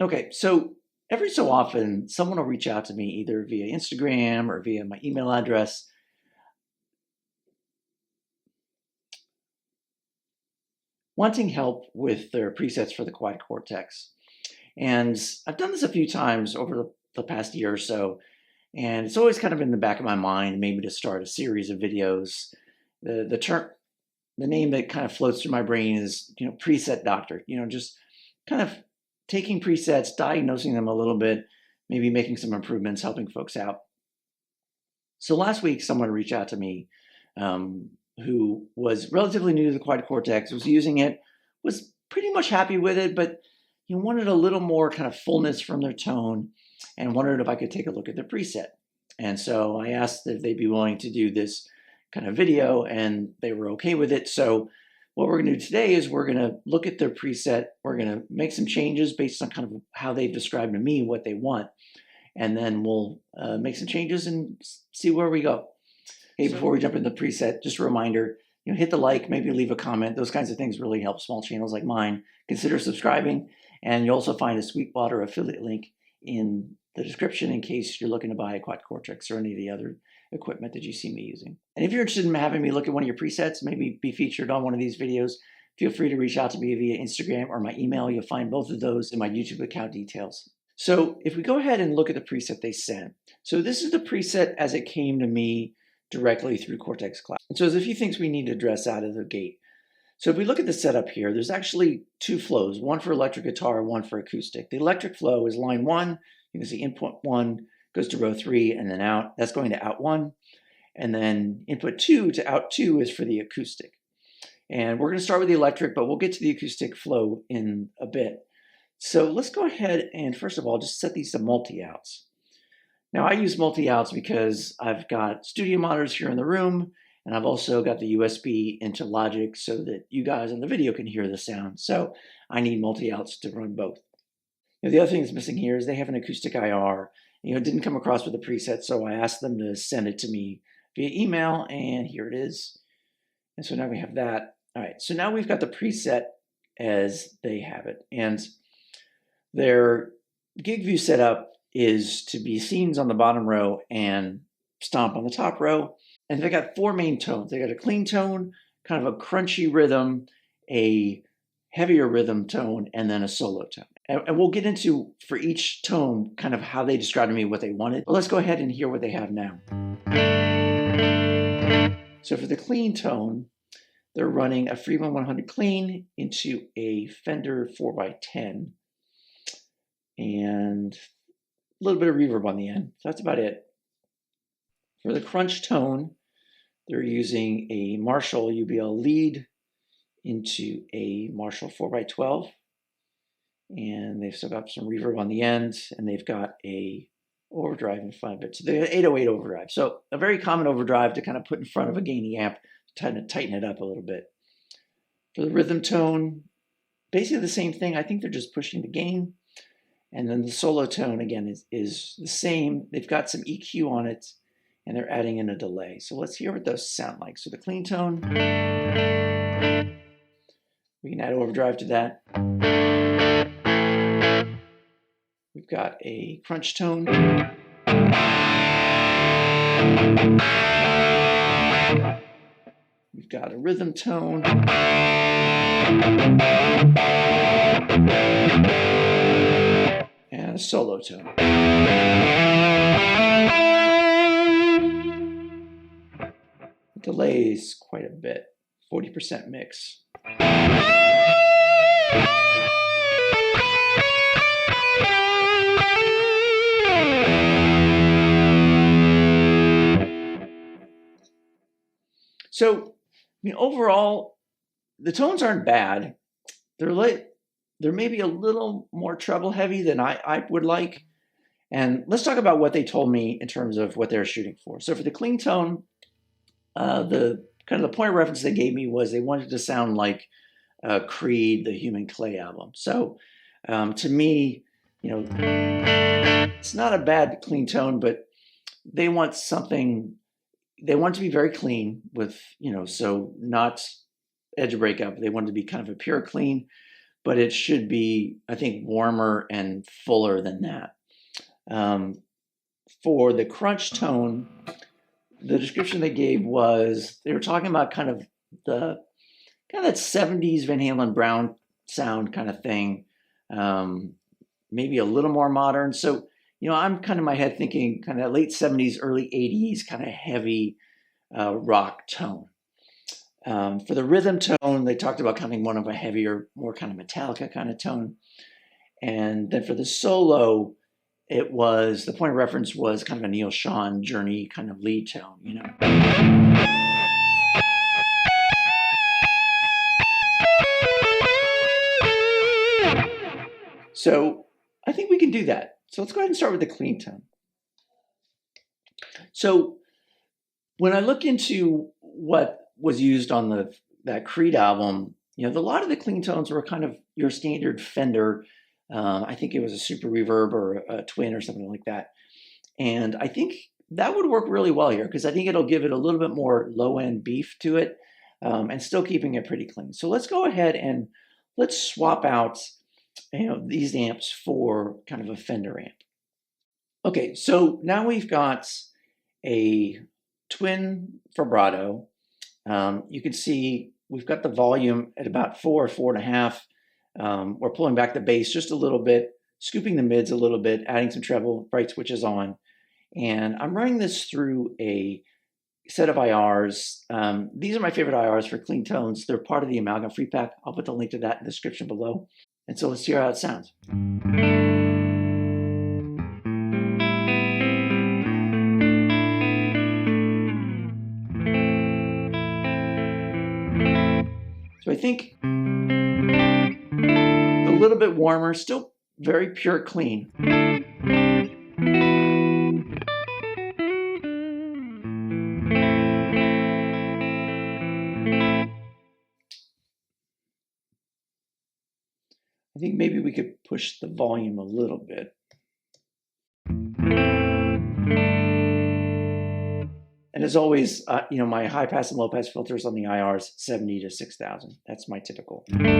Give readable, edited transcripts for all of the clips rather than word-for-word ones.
Okay, so every so often, someone will reach out to me either via Instagram or via my email address, wanting help with their presets for the Quiet Cortex. And I've done this a few times over the past year or so, and it's always kind of in the back of my mind, maybe to start a series of videos. The name that kind of floats through my brain is, preset doctor. Just kind of taking presets, diagnosing them a little bit, maybe making some improvements, helping folks out. So last week, someone reached out to me who was relatively new to the Quiet Cortex, was using it, was pretty much happy with it, but wanted a little more kind of fullness from their tone and wondered if I could take a look at their preset. And so I asked if they'd be willing to do this kind of video, and they were okay with it. So what we're going to do today is we're going to look at their preset. We're going to make some changes based on kind of how they've described to me what they want. And then we'll make some changes and see where we go. Hey, before we jump into the preset, just a reminder, hit the like, maybe leave a comment. Those kinds of things really help small channels like mine. Consider subscribing. And you'll also find a Sweetwater affiliate link in the description in case you're looking to buy a Quiet Cortex or any of the other equipment that you see me using. And if you're interested in having me look at one of your presets, maybe be featured on one of these videos, feel free to reach out to me via Instagram or my email. You'll find both of those in my YouTube account details. So if we go ahead and look at the preset they sent. So this is the preset as it came to me directly through Cortex Cloud. And so there's a few things we need to address out of the gate. So if we look at the setup here, there's actually two flows, one for electric guitar, one for acoustic. The electric flow is line 1. You can see input 1 goes to row 3 and then out. That's going to out 1. And then input 2 to out 2 is for the acoustic. And we're going to start with the electric, but we'll get to the acoustic flow in a bit. So let's go ahead and first of all, just set these to multi-outs. Now I use multi-outs because I've got studio monitors here in the room, and I've also got the USB into Logic so that you guys in the video can hear the sound. So I need multi-outs to run both. The other thing that's missing here is they have an acoustic IR. It didn't come across with a preset, so I asked them to send it to me via email, and here it is. And so now we have that. All right, so now we've got the preset as they have it. And their gig view setup is to be scenes on the bottom row and stomp on the top row. And they got 4 main tones. They got a clean tone, kind of a crunchy rhythm, a heavier rhythm tone, and then a solo tone. And we'll get into, for each tone, kind of how they described to me what they wanted. But let's go ahead and hear what they have now. So for the clean tone, they're running a Freeman 100 clean into a Fender 4x10. And a little bit of reverb on the end. So that's about it. For the crunch tone, they're using a Marshall UBL lead into a Marshall 4x12. And they've still got some reverb on the end, and they've got a overdrive in 5 bits. So they have 808 overdrive. So a very common overdrive to kind of put in front of a gainy amp to tighten it up a little bit. For the rhythm tone, basically the same thing. I think they're just pushing the gain. And then the solo tone, again, is the same. They've got some EQ on it, and they're adding in a delay. So let's hear what those sound like. So the clean tone, we can add overdrive to that. We've got a crunch tone. We've got a rhythm tone. And a solo tone. Delays quite a bit, 40% mix. So, overall, the tones aren't bad. They're maybe a little more treble heavy than I would like. And let's talk about what they told me in terms of what they're shooting for. So for the clean tone, the kind of the point of reference they gave me was they wanted to sound like Creed, the Human Clay album. So to me, it's not a bad clean tone, but they want something. They want it to be very clean with, so not edge breakup. They want it to be kind of a pure clean. but it should be, I think, warmer and fuller than that. For the crunch tone, the description they gave was they were talking about kind of that 70s Van Halen Brown sound kind of thing, maybe a little more modern. So, I'm kind of in my head thinking kind of late 70s, early 80s, kind of heavy rock tone. For the rhythm tone, they talked about coming one of a heavier, more kind of Metallica kind of tone. And then for the solo, it was, the point of reference was kind of a Neil Schon Journey kind of lead tone, So I think we can do that. So let's go ahead and start with the clean tone. So when I look into what was used on that Creed album, a lot of the clean tones were kind of your standard Fender. I think it was a Super Reverb or a Twin or something like that. And I think that would work really well here because I think it'll give it a little bit more low-end beef to it and still keeping it pretty clean. So let's go ahead and let's swap out these amps for kind of a Fender amp. Okay, so now we've got a twin vibrato. You can see we've got the volume at about 4 or 4.5. We're pulling back the bass just a little bit, scooping the mids a little bit, adding some treble, bright switches on. And I'm running this through a set of IRs. These are my favorite IRs for clean tones. They're part of the Amalgam Free Pack. I'll put the link to that in the description below. And so let's hear how it sounds. So I think a little bit warmer, still very pure clean. I think maybe we could push the volume a little bit. And as always, my high pass and low pass filters on the IRs, 70 to 6,000. That's my typical. And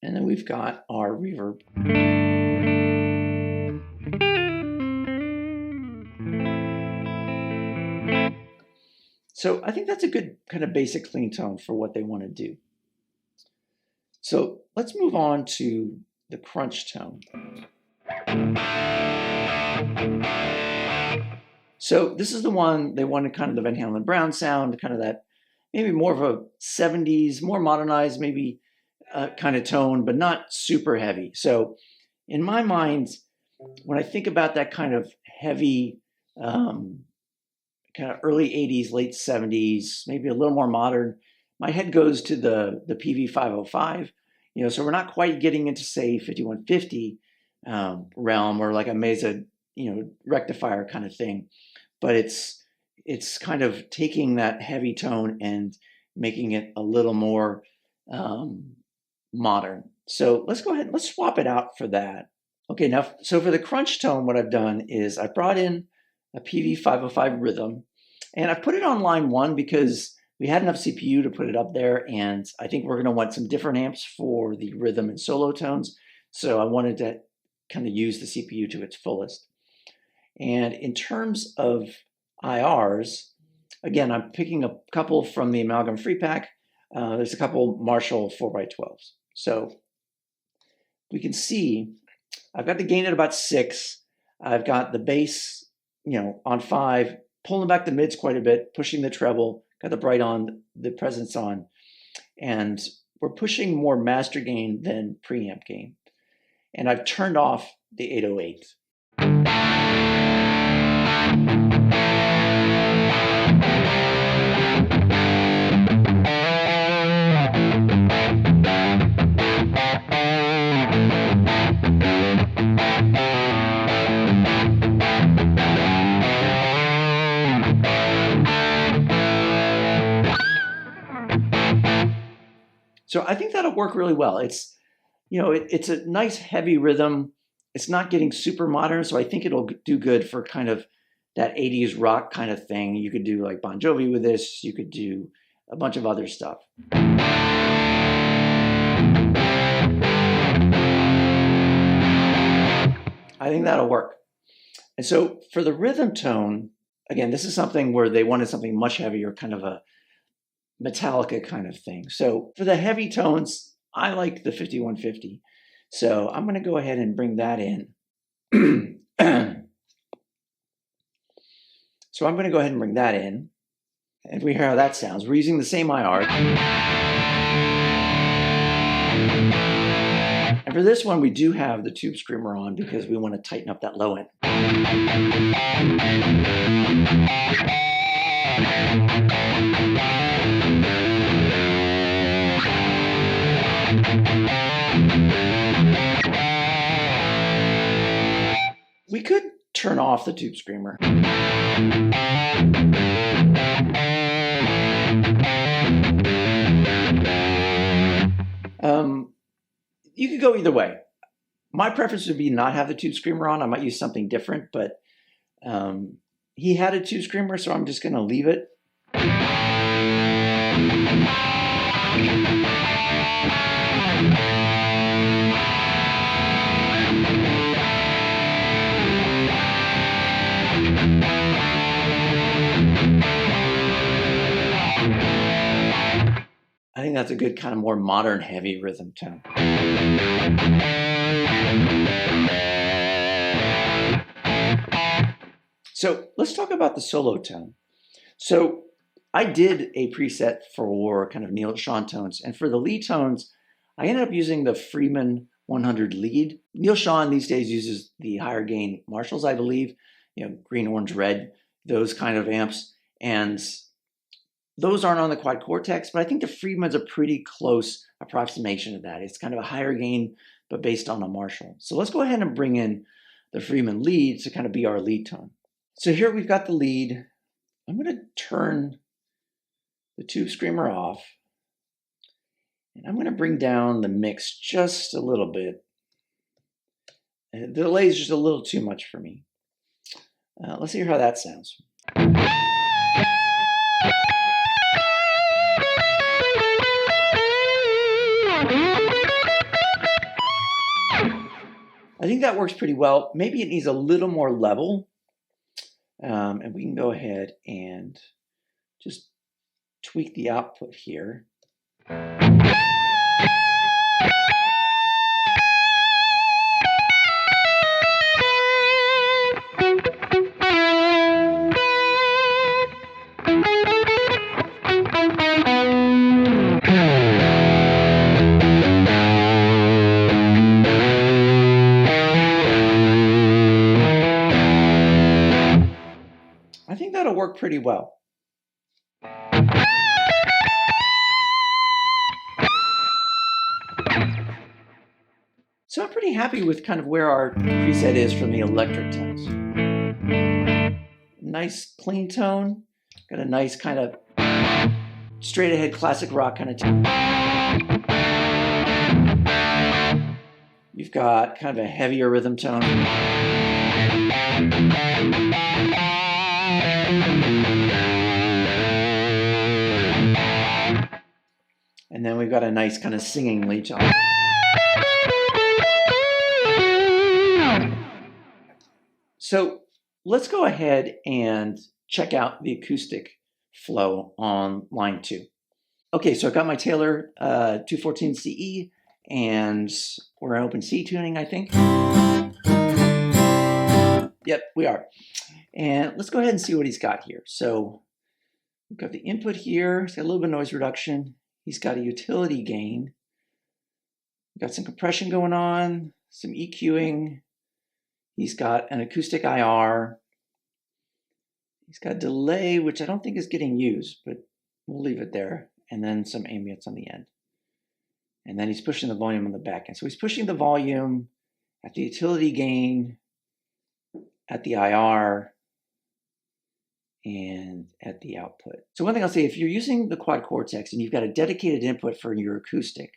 then we've got our reverb. So I think that's a good kind of basic clean tone for what they want to do. So let's move on to the crunch tone. So this is the one they wanted, kind of the Van Halen Brown sound, kind of that maybe more of a 70s, more modernized maybe kind of tone, but not super heavy. So in my mind, when I think about that kind of heavy, kind of early 80s, late 70s, maybe a little more modern, my head goes to the PV 505. So we're not quite getting into, say, 5150 realm or like a Mesa, rectifier kind of thing, but it's kind of taking that heavy tone and making it a little more modern. So let's go ahead and let's swap it out for that. Okay, now, so for the crunch tone, what I've done is I brought in a PV 505 rhythm, and I've put it on line 1 because we had enough CPU to put it up there, and I think we're going to want some different amps for the rhythm and solo tones. So I wanted to kind of use the CPU to its fullest. And in terms of IRs, again, I'm picking a couple from the Amalgam Free Pack. There's a couple Marshall 4x12s. So we can see I've got the gain at about 6. I've got the bass, on 5, pulling back the mids quite a bit, pushing the treble, got the bright on, the presence on, and we're pushing more master gain than preamp gain. And I've turned off the 808. So I think that'll work really well. It's, it's a nice heavy rhythm. It's not getting super modern, so I think it'll do good for kind of that 80s rock kind of thing. You could do like Bon Jovi with this. You could do a bunch of other stuff. I think that'll work. And so for the rhythm tone, again, this is something where they wanted something much heavier, kind of a Metallica kind of thing. So for the heavy tones, I like the 5150. So I'm going to go ahead and bring that in. So I'm going to go ahead and bring that in. And we hear how that sounds. We're using the same IR. And for this one, we do have the tube screamer on because we want to tighten up that low end. We could turn off the tube screamer. You could go either way. My preference would be not have the tube screamer on. I might use something different, but he had a tube screamer, so I'm just going to leave it. I think that's a good kind of more modern heavy rhythm tone. So let's talk about the solo tone. So I did a preset for kind of Neil Sean tones, and for the lead tones, I ended up using the Freeman 100 lead. Neil Sean these days uses the higher gain Marshalls, I believe, green, orange, red, those kind of amps, and those aren't on the quad Cortex, but I think the Freeman's a pretty close approximation of that. It's kind of a higher gain, but based on a Marshall. So let's go ahead and bring in the Freeman lead to kind of be our lead tone. So here we've got the lead. I'm going to turn the tube screamer off, and I'm going to bring down the mix just a little bit. The delay is just a little too much for me. Let's hear how that sounds. I think that works pretty well. Maybe it needs a little more level. And we can go ahead and just tweak the output here. I think that'll work pretty well. So I'm pretty happy with kind of where our preset is from the electric tones. Nice clean tone, got a nice kind of straight ahead classic rock kind of tone. You've got kind of a heavier rhythm tone. And then we've got a nice kind of singing lead tone. So let's go ahead and check out the acoustic flow on line 2. Okay, so I've got my Taylor 214 CE, and we're in open C tuning, I think. Yep, we are. And let's go ahead and see what he's got here. So we've got the input here. He's got a little bit of noise reduction. He's got a utility gain. We've got some compression going on, some EQing. He's got an acoustic IR. He's got delay, which I don't think is getting used, but we'll leave it there. And then some ambience on the end. And then he's pushing the volume on the back end. So he's pushing the volume at the utility gain, at the IR, and at the output. So one thing I'll say, if you're using the quad Cortex and you've got a dedicated input for your acoustic,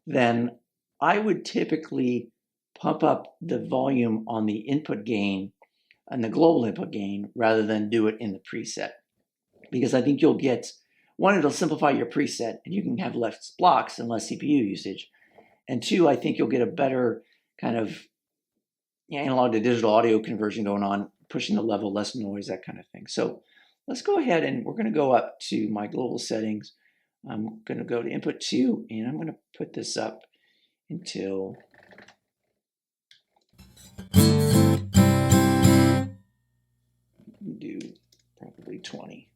then I would typically pump up the volume on the input gain and the global input gain rather than do it in the preset. Because I think you'll get, one, it'll simplify your preset and you can have less blocks and less CPU usage. And two, I think you'll get a better kind of analog to digital audio conversion going on, pushing the level, less noise, that kind of thing. So let's go ahead and we're going to go up to my global settings. I'm going to go to input 2, and I'm going to put this up until do probably 20.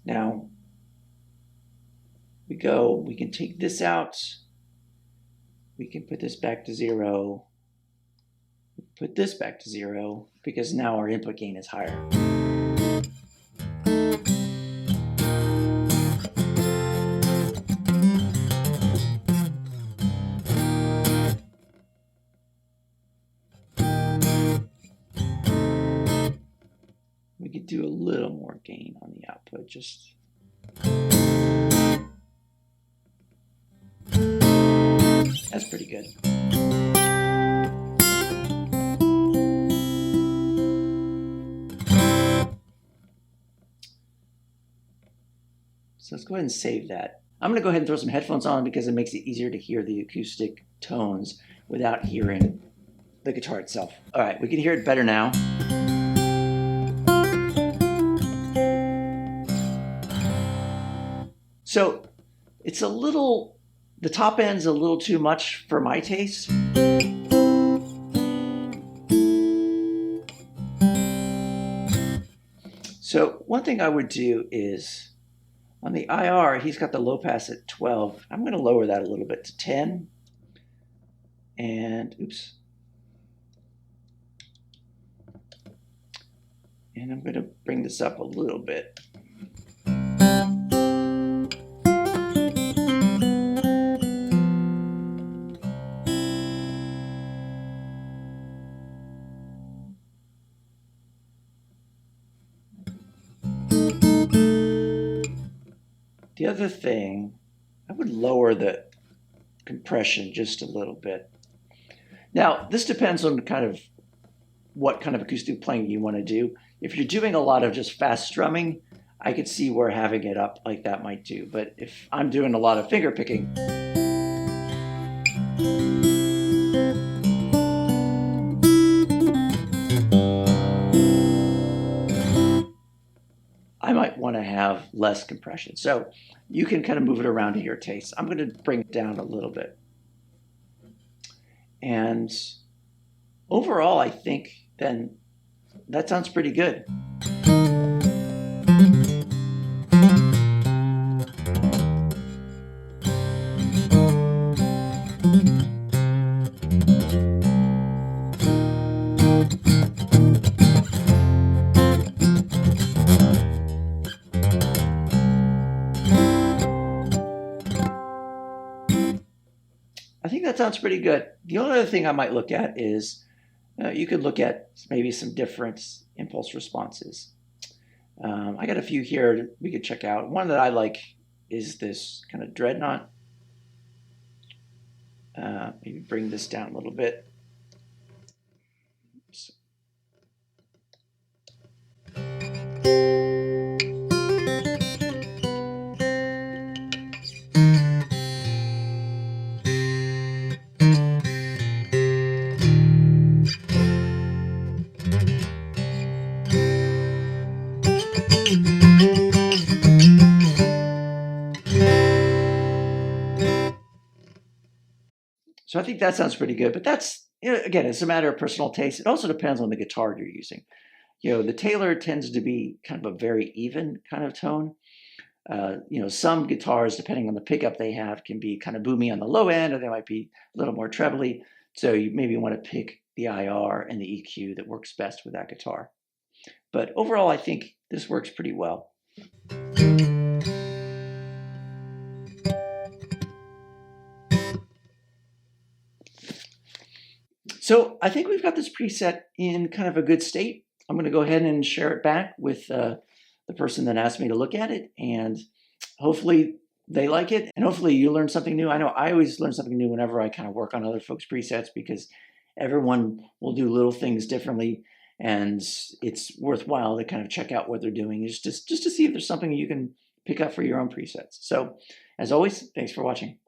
Now we can take this out. We can put this back to 0. Put this back to 0 because now our input gain is higher. We could do a little more gain on the output, just that's pretty good. So let's go ahead and save that. I'm going to go ahead and throw some headphones on because it makes it easier to hear the acoustic tones without hearing the guitar itself. All right, we can hear it better now. So it's a little, the top end's a little too much for my taste. So one thing I would do is, on the IR, he's got the low pass at 12. I'm going to lower that a little bit to 10. And, oops. And I'm going to bring this up a little bit. The other thing, I would lower the compression just a little bit. Now, this depends on what kind of acoustic playing you want to do. If you're doing a lot of just fast strumming, I could see where having it up like that might do. But if I'm doing a lot of finger picking, I might want to have less compression. So you can kind of move it around to your taste. I'm going to bring it down a little bit. And overall, I think then that sounds pretty good. I think that sounds pretty good. The only other thing I might look at is you could look at maybe some different impulse responses. I got a few here we could check out. One that I like is this kind of dreadnought. Maybe bring this down a little bit. Oops. So I think that sounds pretty good, but that's, again, it's a matter of personal taste. It also depends on the guitar you're using. The Taylor tends to be kind of a very even kind of tone. Some guitars, depending on the pickup they have, can be kind of boomy on the low end, or they might be a little more trebly. So you maybe want to pick the IR and the EQ that works best with that guitar. But overall, I think this works pretty well. So I think we've got this preset in kind of a good state. I'm going to go ahead and share it back with the person that asked me to look at it, and hopefully they like it, and hopefully you learn something new. I know I always learn something new whenever I kind of work on other folks' presets, because everyone will do little things differently, and it's worthwhile to kind of check out what they're doing just to see if there's something you can pick up for your own presets. So as always, thanks for watching.